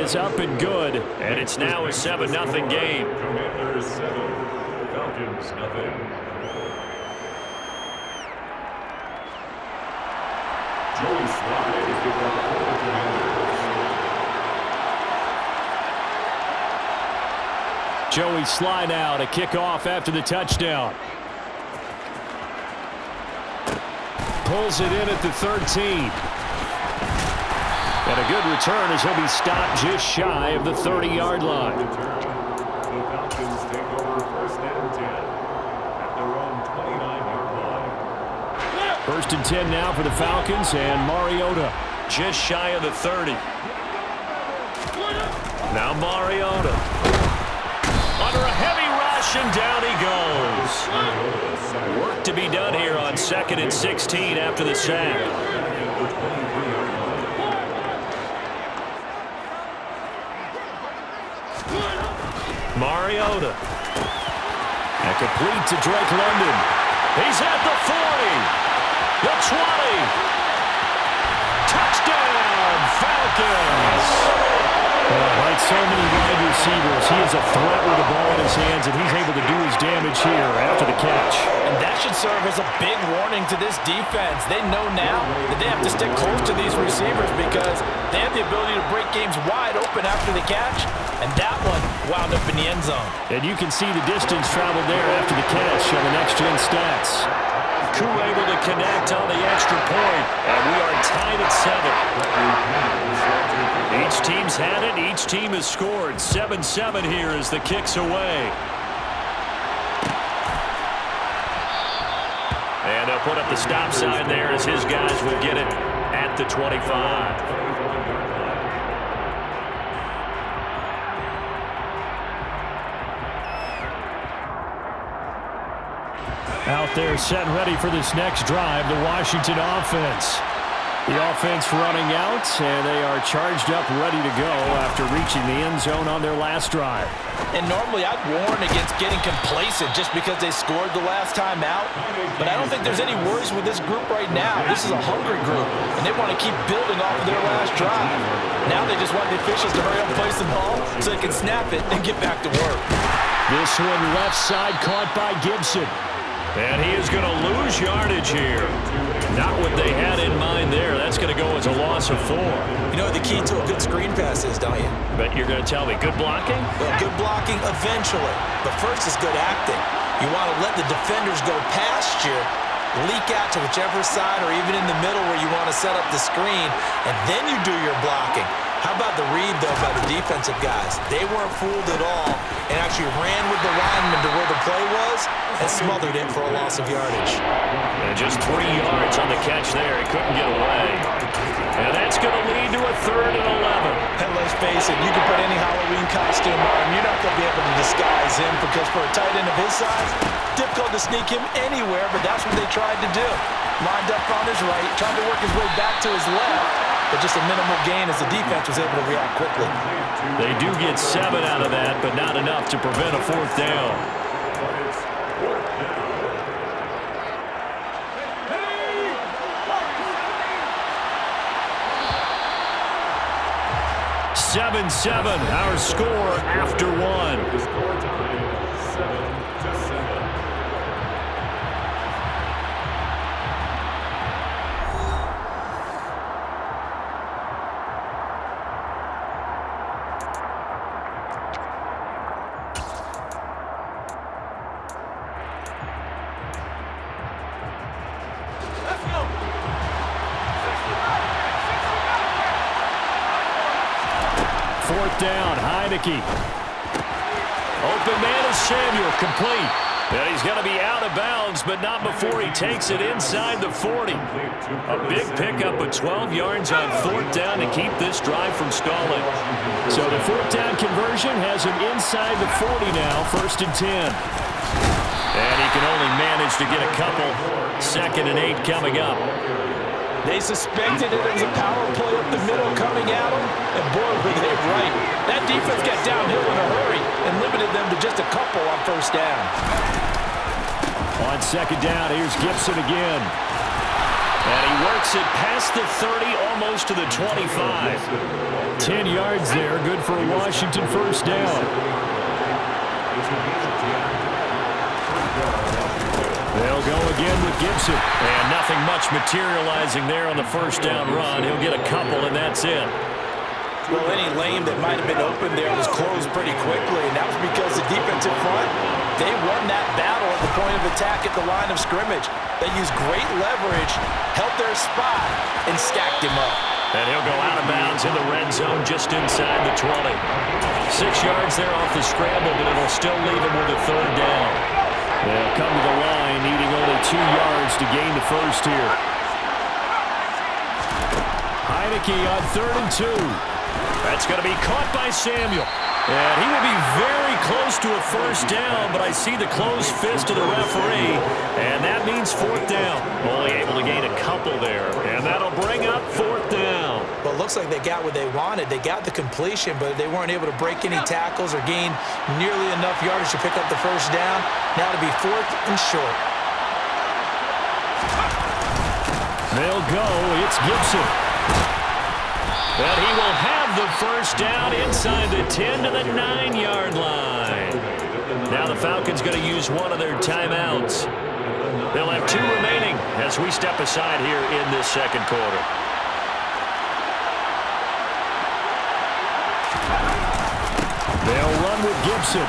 is up and good, and it's now a 7-0 game. Commanders 7, Falcons nothing. Joey Slide is the ball for the Commanders. Joey Slide out, a kickoff after the touchdown. Pulls it in at the 13. And a good return as he'll be stopped just shy of the 30-yard line. The Falcons take over 1st and 10 at their own 29-yard line. 1st and 10 now for the Falcons, and Mariota just shy of the 30. Now Mariota under a heavy rush, and down he goes. Work to be done here on 2nd and 16 after the sack. Mariota. And complete to Drake London. He's at the 40. The 20. Touchdown, Falcons. Like so many wide receivers, he is a threat with the ball in his hands, and he's able to do his damage here after the catch. And that should serve as a big warning to this defense. They know now that they have to stick close to these receivers because they have the ability to break games wide open after the catch, and that one wound up in the end zone. And you can see the distance traveled there after the catch on the next-gen stats. Koo able to connect on the extra point, and we are tied at 7. Each team's had it. Each team has scored. 7-7 here as the kick's away. And they'll put up the stop sign there as his guys will get it at the 25. Out there set and ready for this next drive, the Washington offense. The offense running out, and they are charged up, ready to go after reaching the end zone on their last drive. And normally I'd warn against getting complacent just because they scored the last time out. But I don't think there's any worries with this group right now. This is a hungry group, and they want to keep building off of their last drive. Now they just want the officials to hurry up and place the ball so they can snap it and get back to work. This one left side caught by Gibson. And he is going to lose yardage here. Not what they had in mind there. That's going to go as a loss of 4. You know what the key to a good screen pass is, don't you? But you're going to tell me, good blocking? Well, good blocking eventually. But first is good acting. You want to let the defenders go past you, leak out to whichever side or even in the middle where you want to set up the screen, and then you do your blocking. How about the read, though, by the defensive guys? They weren't fooled at all and actually ran with the lineman to where the play was and smothered it for a loss of yardage. And just 3 yards on the catch there. He couldn't get away. And that's going to lead to a 3rd and 11. And let's face it, you can put any Halloween costume on. You're not going to be able to disguise him because for a tight end of his size, difficult to sneak him anywhere, but that's what they tried to do. Lined up on his right, trying to work his way back to his left. But just a minimal gain as the defense was able to react quickly. They do get 7 out of that, but not enough to prevent a 4th down. 7-7, our score after 1. Down, Heineke. Open man is Samuel, complete. And he's going to be out of bounds, but not before he takes it inside the 40. A big pickup of 12 yards on 4th down to keep this drive from stalling. So the 4th down conversion has him inside the 40 now, 1st and 10. And he can only manage to get a couple. 2nd and 8 coming up. They suspected it as a power play up the middle coming at them, and boy, were they right. That defense got downhill in a hurry and limited them to just a couple on 1st down. On 2nd down, here's Gibson again. And he works it past the 30, almost to the 25. 10 yards there, good for a Washington first down. They'll go again with Gibson. And nothing much materializing there on the first down run. He'll get a couple, and that's it. Well, any lane that might have been open there was closed pretty quickly, and that was because the defensive front, they won that battle at the point of attack at the line of scrimmage. They used great leverage, held their spot, and stacked him up. And he'll go out of bounds in the red zone just inside the 20. 6 yards there off the scramble, but it'll still leave him with a third down. They'll come to the line, needing only 2 yards to gain the first here. Heineke on 3rd and 2. That's going to be caught by Samuel. And he will be very close to a first down, but I see the closed fist of the referee, and that means 4th down. Only able to gain a couple there, and that'll bring up 4th down. Well, it looks like they got what they wanted. They got the completion, but they weren't able to break any tackles or gain nearly enough yardage to pick up the first down. Now to be 4th and short. They'll go. It's Gibson. But he will have the first down inside the 10 to the 9-yard line. Now the Falcons going to use one of their timeouts. They'll have 2 remaining as we step aside here in this second quarter. They'll run with Gibson.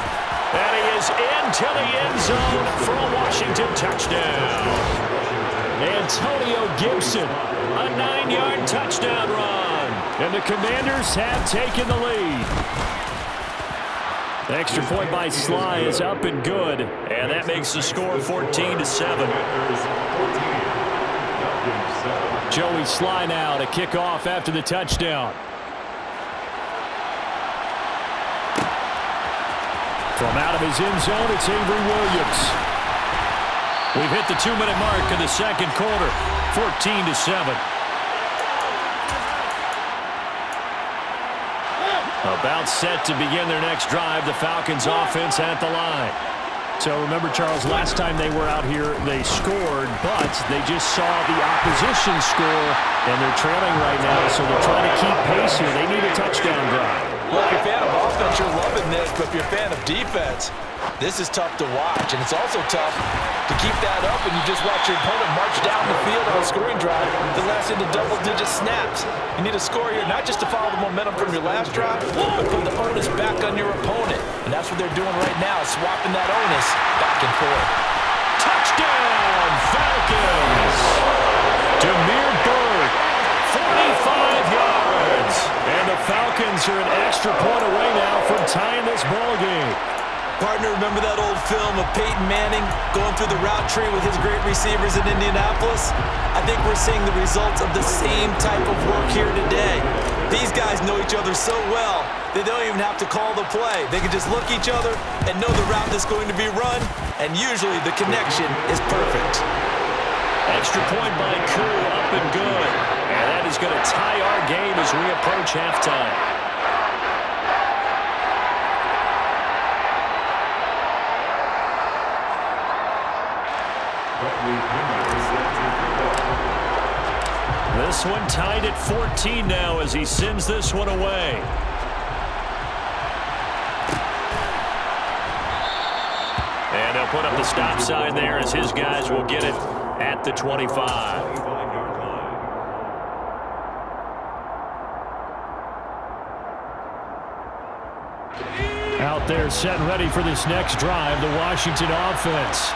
And he is into the end zone for a Washington touchdown. Antonio Gibson, a 9-yard touchdown run. And the Commanders have taken the lead. The extra point by Sly is up and good. And that makes the score 14-7. Joey Sly now to kick off after the touchdown. From out of his end zone, it's Avery Williams. We've hit the 2-minute mark in the second quarter, 14-7. About set to begin their next drive, the Falcons offense at the line. So remember, Charles, last time they were out here, they scored, but they just saw the opposition score, and they're trailing right now, so they're trying to keep pace here. They need a touchdown drive. Well, if you're a fan of offense, you're loving this, but if you're a fan of defense, this is tough to watch, and it's also tough to keep that up when you just watch your opponent march down the field on a scoring drive that lasts into double-digit snaps. You need a score here, not just to follow the momentum from your last drive, but put the onus back on your opponent. And that's what they're doing right now, swapping that onus back and forth. Touchdown, Falcons! Demir Bird, 45 yards. And the Falcons are an extra point away now from tying this ball game. Partner, remember that old film of Peyton Manning going through the route tree with his great receivers in Indianapolis? I think we're seeing the results of the same type of work here today. These guys know each other so well that they don't even have to call the play. They can just look each other and know the route that's going to be run, and usually the connection is perfect. Extra point by Koo, up and good. And that is going to tie our game as we approach halftime. This one tied at 14 now as he sends this one away. And they'll put up the stop sign there as his guys will get it at the 25. Out there set and ready for this next drive, the Washington offense.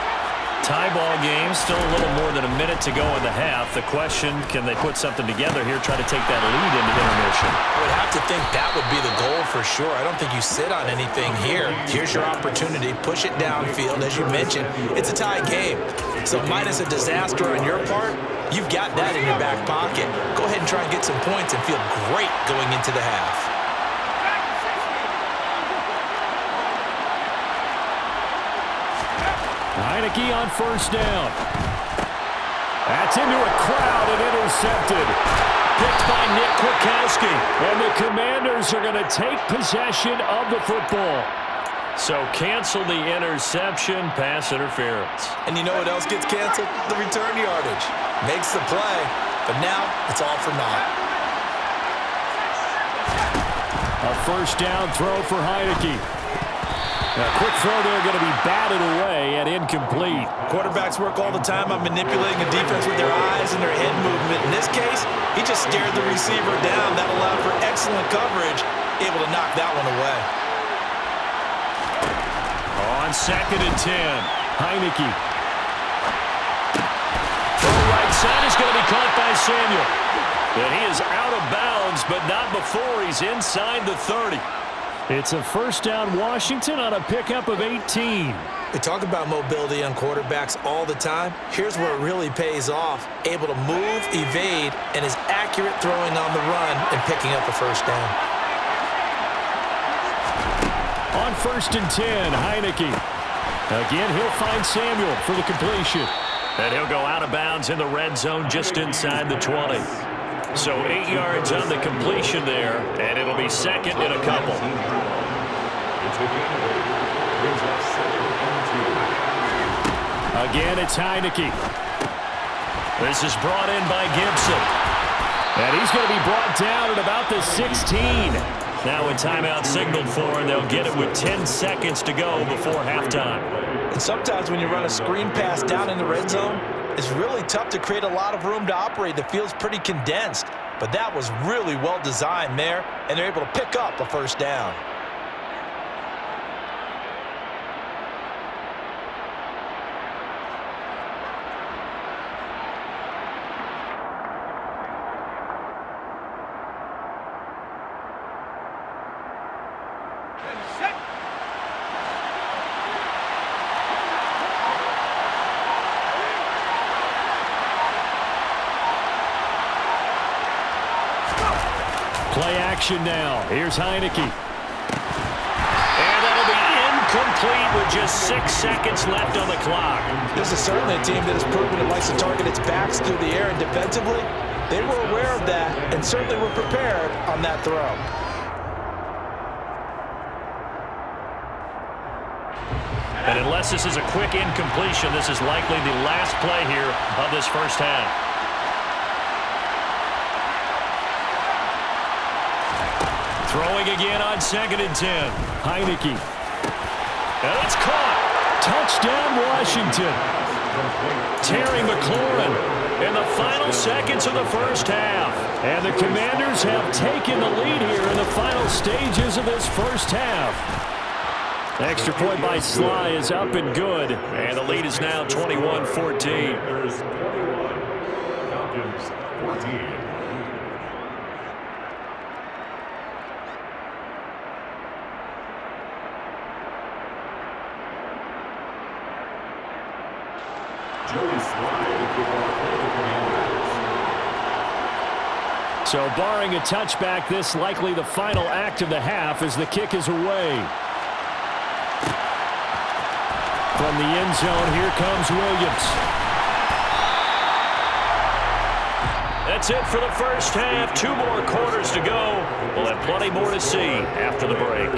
Tie ball game, still a little more than a minute to go in the half. The question, can they put something together here, try to take that lead into intermission? I would have to think that would be the goal for sure. I don't think you sit on anything here. Here's your opportunity. Push it downfield. As you mentioned, it's a tie game. So minus a disaster on your part, you've got that in your back pocket. Go ahead and try and get some points and feel great going into the half. Heineke on first down. That's into a crowd and intercepted. Picked by Nick Kwiatkowski. And the Commanders are going to take possession of the football. So cancel the interception, pass interference. And you know what else gets canceled? The return yardage. Makes the play, but now it's all for naught. A first down throw for Heineke. A quick throw there going to be batted away and incomplete. Quarterbacks work all the time on manipulating a defense with their eyes and their head movement. In this case, he just stared the receiver down. That allowed for excellent coverage, able to knock that one away. On 2nd and 10, Heineke. Throw right side is going to be caught by Samuel. And he is out of bounds, but not before he's inside the 30. It's a first down Washington on a pickup of 18. We talk about mobility on quarterbacks all the time. Here's where it really pays off. Able to move, evade, and is accurate throwing on the run and picking up a first down. On 1st and 10, Heineke. Again, he'll find Samuel for the completion. And he'll go out of bounds in the red zone just inside the 20. So 8 yards on the completion there, and it'll be second and a couple. Again, it's Heineke. This is brought in by Gibson. And he's going to be brought down at about the 16. Now a timeout signaled for, and they'll get it with 10 seconds to go before halftime. And sometimes when you run a screen pass down in the red zone, it's really tough to create a lot of room to operate. The field's pretty condensed, but that was really well designed there, and they're able to pick up a first down. Play action now. Here's Heineke. And that'll be incomplete with just 6 seconds left on the clock. This is certainly a team that has proven it likes to target its backs through the air, and defensively, they were aware of that and certainly were prepared on that throw. And unless this is a quick incompletion, this is likely the last play here of this first half. Throwing again on 2nd and 10. Heineke. And it's caught. Touchdown, Washington. Terry McLaurin in the final seconds of the first half. And the Commanders have taken the lead here in the final stages of this first half. Extra point by Sly is up and good. And the lead is now 21-14. Falcons 14. So barring a touchback, this likely the final act of the half as the kick is away. From the end zone, here comes Williams. That's it for the first half. 2 more quarters to go. We'll have plenty more to see after the break.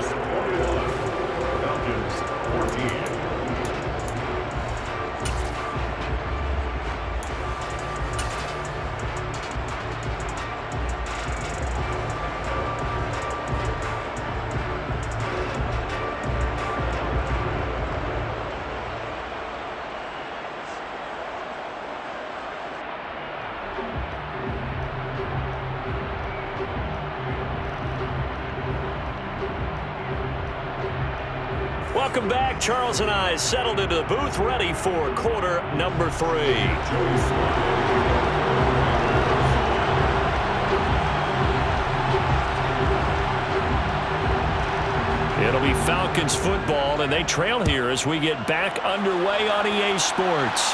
Falcons 14. Welcome back. Charles and I settled into the booth, ready for quarter number 3. It'll be Falcons football, and they trail here as we get back underway on EA Sports.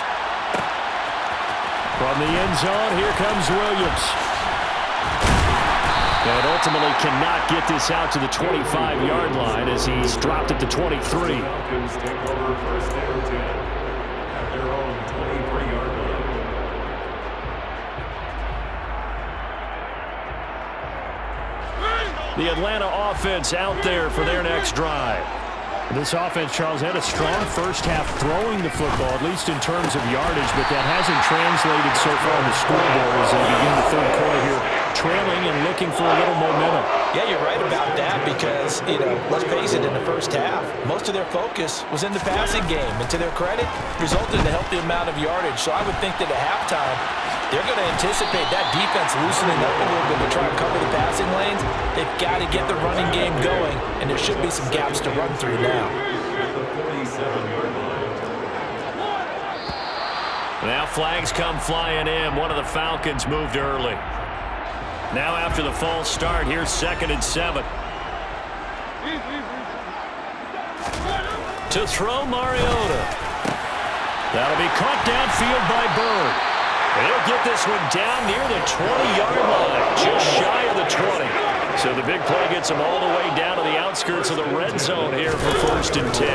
From the end zone, here comes Williams. And ultimately cannot get this out to the 25-yard line as he's dropped at the 23. Falcons take over first and 10 at their own 23-yard line. The Atlanta offense out there for their next drive. This offense, Charles, had a strong first half throwing the football, at least in terms of yardage, but that hasn't translated so far on the scoreboard as they begin the third quarter here, trailing and looking for a little momentum. Yeah, you're right about that because, let's face it, in the first half, most of their focus was in the passing game. And to their credit, resulted in a healthy amount of yardage. So I would think that at halftime, they're going to anticipate that defense loosening up a little bit to try and cover the passing lanes. They've got to get the running game going, and there should be some gaps to run through now. Now flags come flying in. One of the Falcons moved early. Now after the false start, here's 2nd and 7. To throw, Mariota. That'll be caught downfield by Bird. He'll get this one down near the 20-yard line, just shy of the 20. So the big play gets him all the way down to the outskirts of the red zone here for 1st and 10.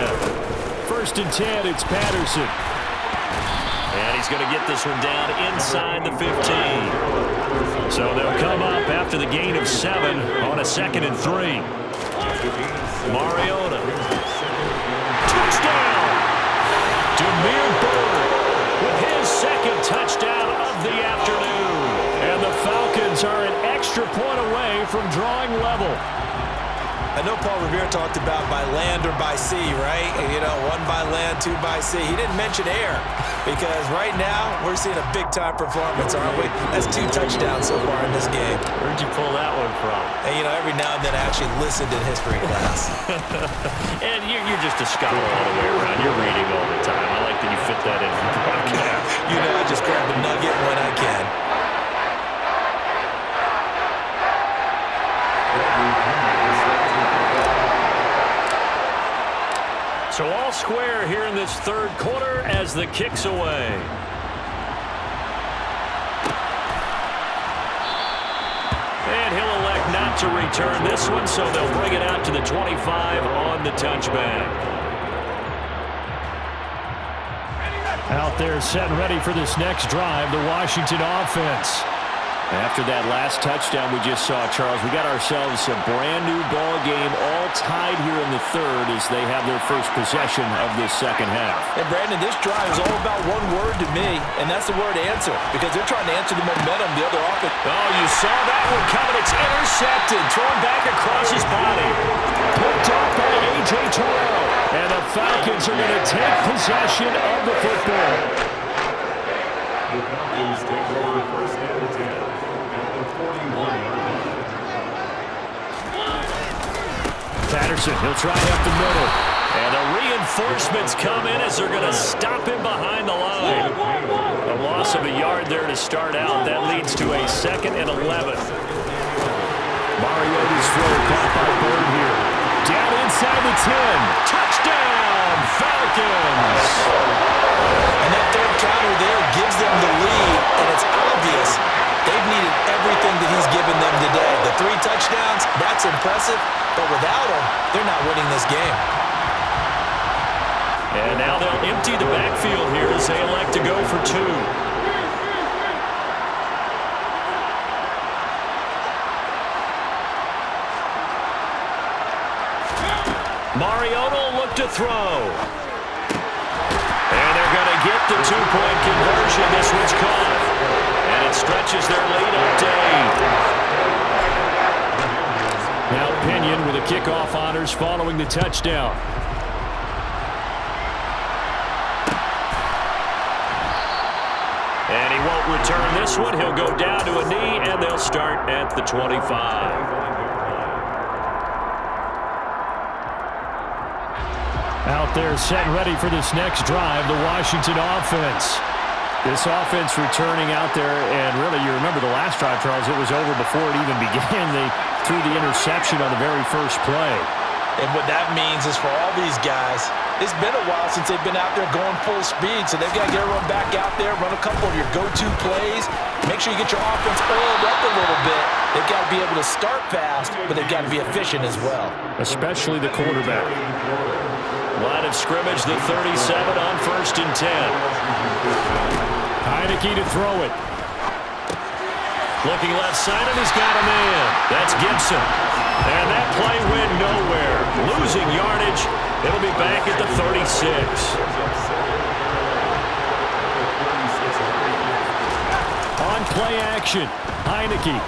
1st and 10, it's Patterson. And he's going to get this one down inside the 15. So they'll come up after the gain of 7 on a 2nd and 3. Mariota. Touchdown! Demir Bird with his 2nd touchdown of the afternoon. And the Falcons are an extra point away from drawing level. I know Paul Revere talked about by land or by sea, right? One by land, 2 by sea. He didn't mention air because right now we're seeing a big-time performance, aren't we? That's 2 touchdowns so far in this game. Where'd you pull that one from? And, every now and then I actually listened in history class. And you're just a scholar all the way around. You're reading all the time. I like that you fit that in the broadcast. I just grab a nugget when I can. So all square here in this third quarter as the kick's away. And he'll elect not to return this one, so they'll bring it out to the 25 on the touchback. Out there set and ready for this next drive, the Washington offense. After that last touchdown we just saw, Charles, we got ourselves a brand-new ball game all tied here in the third as they have their first possession of this second half. And, Brandon, this drive is all about one word to me, and that's the word answer, because they're trying to answer the momentum the other offense. Oh, you saw that one coming. It's intercepted, thrown back across his body. Picked up by A.J. Terrell. And the Falcons are going to take possession of the football. The Falcons take over 1st and 10. Patterson, he'll try up the middle. And the reinforcements come in as they're going to stop him behind the line. A loss of a yard there to start out. That leads to a 2nd and 11. Mariota's throw caught by Bird here. Down inside the 10. Touchdown, Falcons! And that third counter there gives them the lead, and it's obvious they've needed everything that he's given them today. The 3 touchdowns, that's impressive, but without him, they're not winning this game. And now they'll empty the backfield here as they elect to go for 2. Mariota will look to throw. And they're going to get the 2-point conversion. This one's caught. And it stretches their lead up to 8. Now Pinion with the kickoff honors following the touchdown. And he won't return this one. He'll go down to a knee, and they'll start at the 25. Out there set and ready for this next drive, the Washington offense. This offense returning out there, and really, you remember the last drive, Charles, it was over before it even began. They threw the interception on the very first play. And what that means is for all these guys, it's been a while since they've been out there going full speed, so they've got to get everyone back out there, run a couple of your go-to plays, make sure you get your offense oiled up a little bit. They've got to be able to start fast, but they've got to be efficient as well. Especially the quarterback. Line of scrimmage, the 37 on 1st and 10. Heineke to throw it. Looking left side, and he's got a man. That's Gibson. And that play went nowhere. Losing yardage. It'll be 6. On play action, Heineke.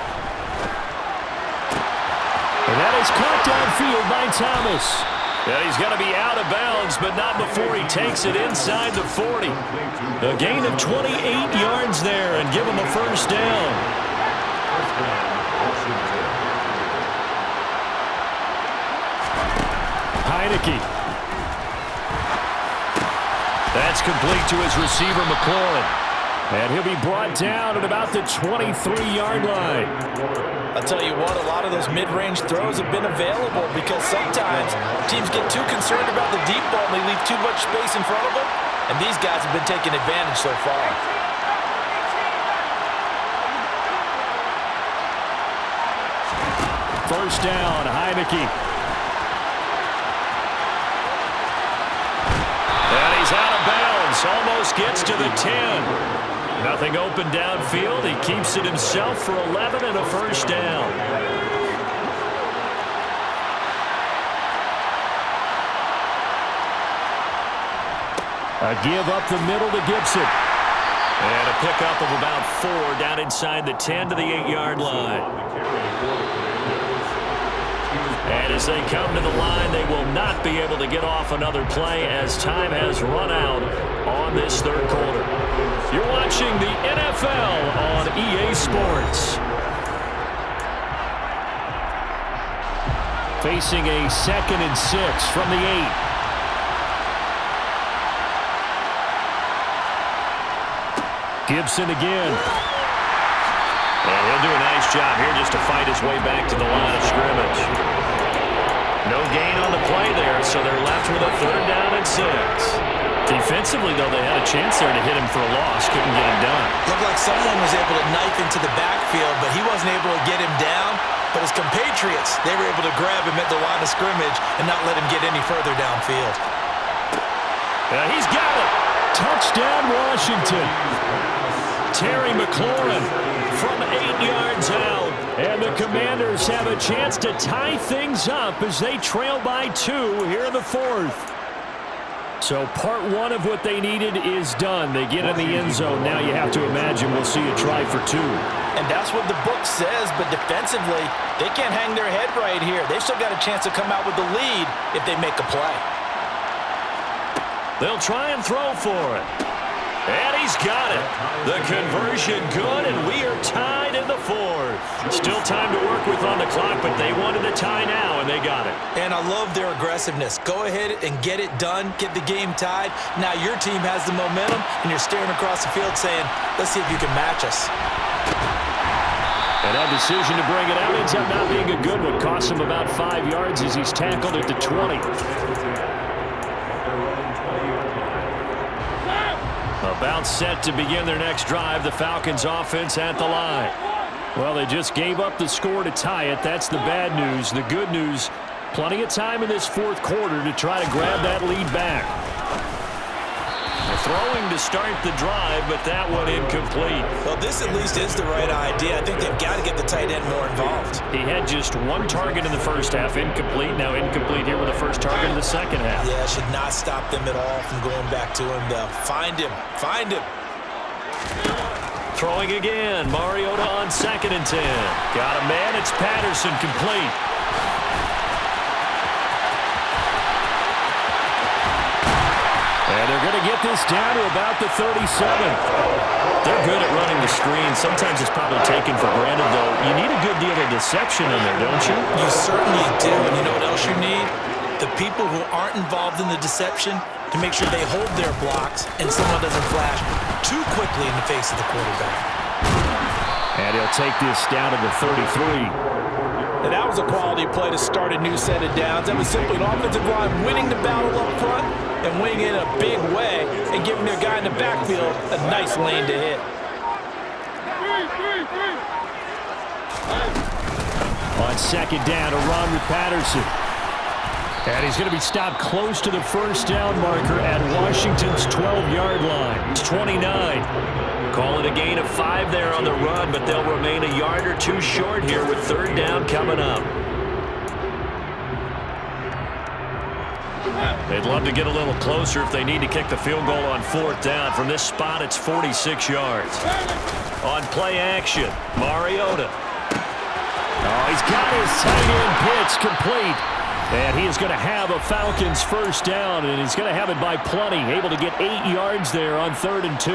And that is caught downfield by Thomas. Yeah, he's going to be out of bounds, but not before he takes it inside the 40. A gain of 28 yards there and give him a first down. Heineke. That's complete to his receiver, McLaurin. And he'll be brought down at about the 23-yard line. I'll tell you what, a lot of those mid-range throws have been available because sometimes teams get too concerned about the deep ball and they leave too much space in front of them, and these guys have been taking advantage so far. First down, Heineke. And he's out of bounds, almost gets to the 10. Nothing open downfield. He keeps it himself for 11 and a first down. A give up the middle to Gibson. And a pickup of about 4 down inside the 10 to the 8-yard line. And as they come to the line, they will not be able to get off another play as time has run out on this third quarter. You're watching the NFL on EA Sports. Facing a 2nd and 6 from the 8. Gibson again. And he'll do a nice job here just to fight his way back to the line of scrimmage. No gain on the play there, so they're left with a 3rd down and 6. Defensively, though, they had a chance there to hit him for a loss. Couldn't get him done. Looked like someone was able to knife into the backfield, but he wasn't able to get him down. But his compatriots, they were able to grab him at the line of scrimmage and not let him get any further downfield. He's got it. Touchdown, Washington. Terry McLaurin from 8 yards out. And the Commanders have a chance to tie things up as they trail by 2 here in the 4th. So part 1 of what they needed is done. They get in the end zone. Now you have to imagine we'll see a try for 2. And that's what the book says, but defensively, they can't hang their head right here. They've still got a chance to come out with the lead if they make a play. They'll try and throw for it. And he's got it. The conversion good, and we are tied in the 4th. Still time to work with on the clock, but they wanted a tie now, and they got it. And I love their aggressiveness. Go ahead and get it done, get the game tied. Now your team has the momentum, and you're staring across the field saying, let's see if you can match us. And that decision to bring it out ends up not being a good one. Costs him about 5 yards as he's tackled at the 20. About set to begin their next drive. The Falcons offense at the line. Well, they just gave up the score to tie it. That's the bad news. The good news, plenty of time in this 4th quarter to try to grab that lead back. Throwing to start the drive, but that one incomplete. Well, this at least is the right idea. I think they've got to get the tight end more involved. He had just 1 target in the first half, incomplete. Now incomplete here with the first target in the second half. Yeah, should not stop them at all from going back to him, though. Find him. Find him. Throwing again. Mariota on 2nd and 10. Got a man. It's Patterson, complete. And they're going to get this down to about the 37. They're good at running the screen. Sometimes it's probably taken for granted, though. You need a good deal of deception in there, don't you? You certainly do. And you know what else you need? The people who aren't involved in the deception to make sure they hold their blocks and someone doesn't flash too quickly in the face of the quarterback. And he'll take this down to the 33. And that was a quality play to start a new set of downs. That was simply an offensive line winning the battle up front and winning it in a big way and giving their guy in the backfield a nice lane to hit. On 2nd down, a run with Patterson. And he's going to be stopped close to the first down marker at Washington's 12-yard line. It's 29. Call it a gain of 5 there on the run, but they'll remain a yard or 2 short here with 3rd down coming up. They'd love to get a little closer if they need to kick the field goal on 4th down. From this spot, it's 46 yards. On play action, Mariota. Oh, he's got his tight end pitch complete. And he is going to have a Falcons first down, and he's going to have it by plenty. Able to get 8 yards there on 3rd and 2.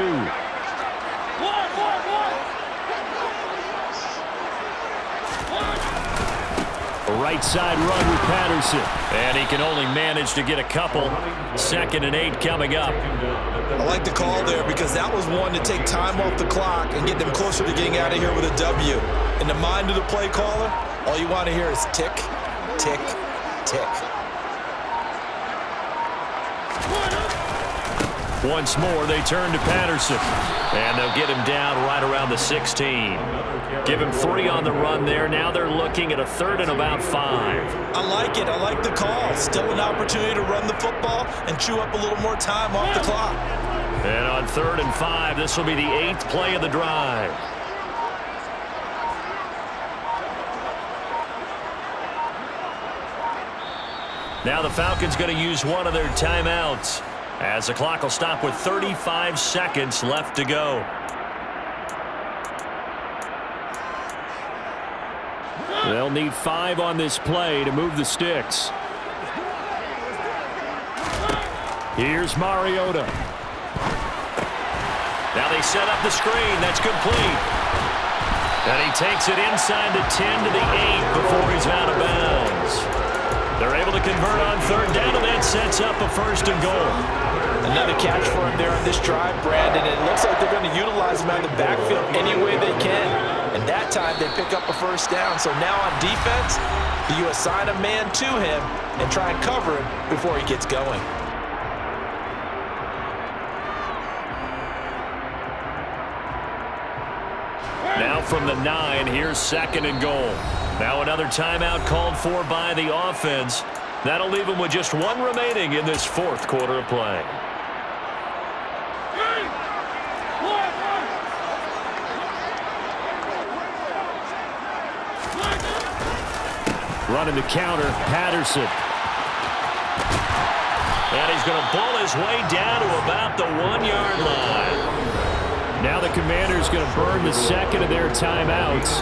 A right side run with Patterson. And he can only manage to get a couple. 2nd and 8 coming up. I like the call there because that was one to take time off the clock and get them closer to getting out of here with a W. In the mind of the play caller, all you want to hear is tick, tick, tick. Once more, they turn to Patterson. And they'll get him down right around the 16. Give him 3 on the run there. Now they're looking at a 3rd and about 5. I like it. I like the call. Still an opportunity to run the football and chew up a little more time off the clock. And on 3rd and 5, this will be the 8th play of the drive. Now the Falcons going to use one of their timeouts, as the clock will stop with 35 seconds left to go. They'll need 5 on this play to move the sticks. Here's Mariota. Now they set up the screen. That's complete. And he takes it inside the 10 to the 8 before he's out of bounds. They're able to convert on 3rd down, and that sets up a 1st and goal. Another catch for him there on this drive, Brandon. And it looks like they're going to utilize him out of the backfield any way they can. And that time they pick up a 1st down. So now on defense, you assign a man to him and try and cover him before he gets going. Now from the 9, here's 2nd and goal. Now another timeout called for by the offense. That'll leave them with just 1 remaining in this 4th quarter of play. Running the counter, Patterson. And he's going to bull his way down to about the 1-yard line. Now the Commanders going to burn the 2nd of their timeouts,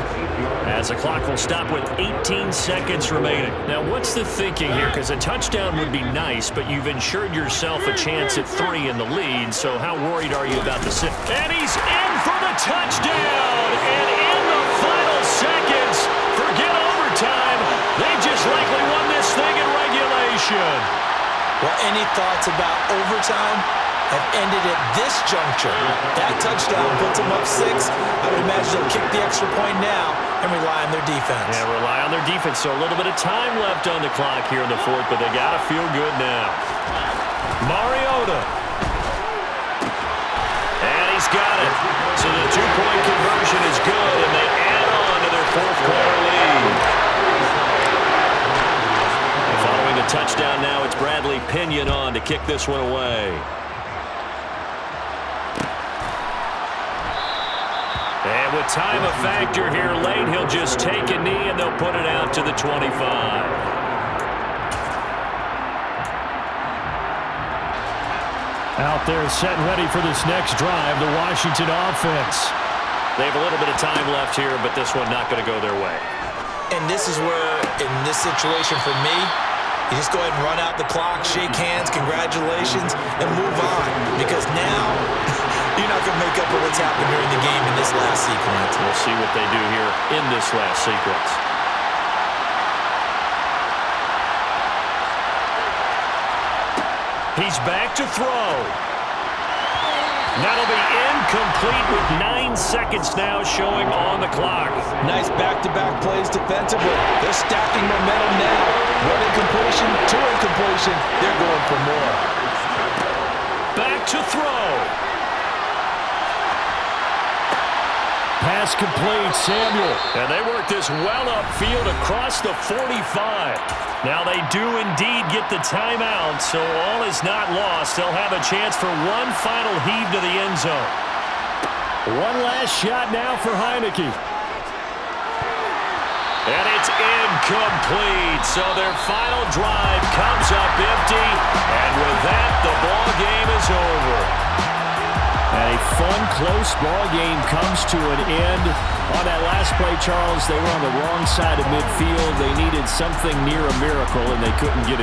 as the clock will stop with 18 seconds remaining. Now, what's the thinking here? Because a touchdown would be nice, but you've ensured yourself a chance at 3 in the lead, so how worried are you about the sit? And he's in for the touchdown! And in the final seconds, forget overtime, they just likely won this thing in regulation. Well, any thoughts about overtime have ended at this juncture? That touchdown puts them up 6. I would imagine they'll kick the extra point now and rely on their defense. Yeah, rely on their defense. So a little bit of time left on the clock here in the 4th, but they got to feel good now. Mariota. And he's got it. So the 2-point conversion is good, and they add on to their 4th quarter lead. Following the touchdown now, it's Bradley Pinion on to kick this one away. And with time a factor here late, he'll just take a knee and they'll put it out to the 25. Out there set and ready for this next drive, the Washington offense. They have a little bit of time left here, but this one not going to go their way. And this is where, in this situation for me, you just go ahead and run out the clock, shake hands, congratulations, and move on. Because now, you're not going to make up for what's happened during the game in this last sequence. We'll see what they do here in this last sequence. He's back to throw. That'll be incomplete with 9 seconds now showing on the clock. Nice back-to-back plays defensively. They're stacking momentum now. One incompletion, 2 incompletion. They're going for more. Back to throw. Pass complete, Samuel. And they work this well upfield across the 45. Now they do indeed get the timeout, so all is not lost. They'll have a chance for one final heave to the end zone. One last shot now for Heineke. And it's incomplete. So their final drive comes up empty. the ball game is over. And a fun, close ball game comes to an end. On that last play, Charles, they were on the wrong side of midfield. They needed something near a miracle, and they couldn't get it.